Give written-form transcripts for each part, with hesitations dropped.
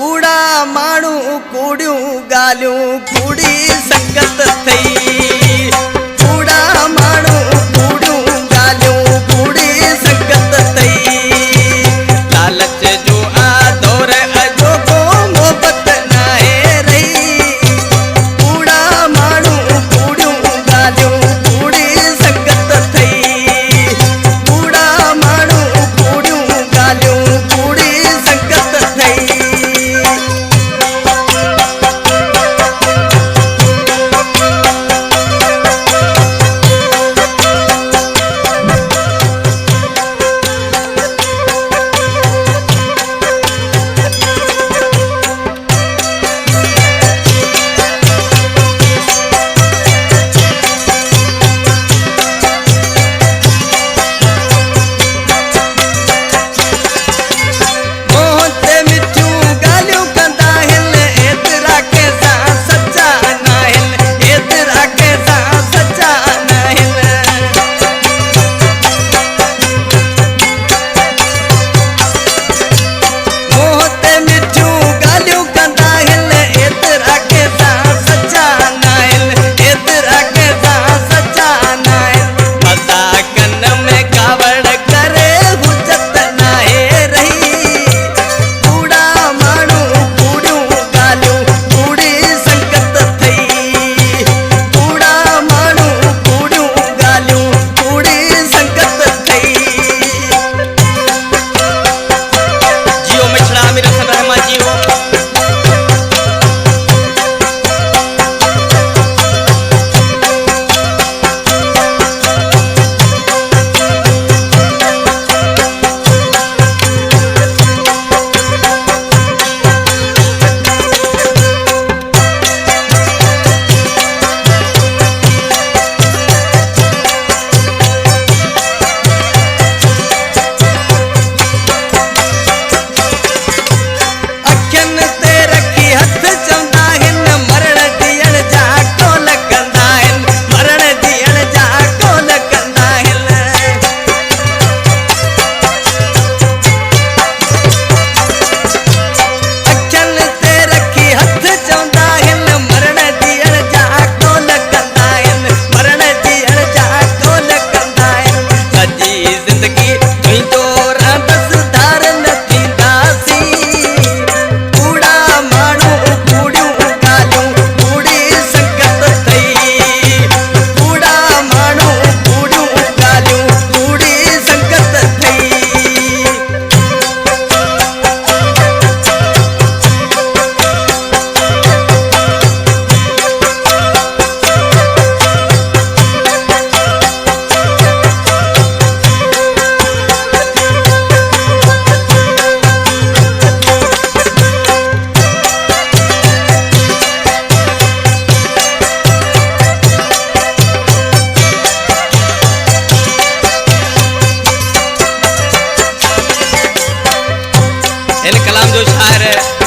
कूड़ा माण्हू कूड़ियूं ॻाल्हियूं कूड़ी संगत थई। कूड़ा माण्हू कूड़ियूं ॻाल्हियूं कूड़ी संगत थई। लालच जो आदौर अजोको मोहबत नाहे रही। कूड़ा माण्हू कूड़ियूं ॻाल्हियूं कूड़ी संगत थई। कूड़ा माण्हू कूड़ियूं ॻाल्हियूं कूड़ी संगत थई।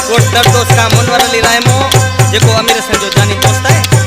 कोट दर दोस्त का मुनवर अली रायमो जेको अमीर हसन जो जानी दोस्त है।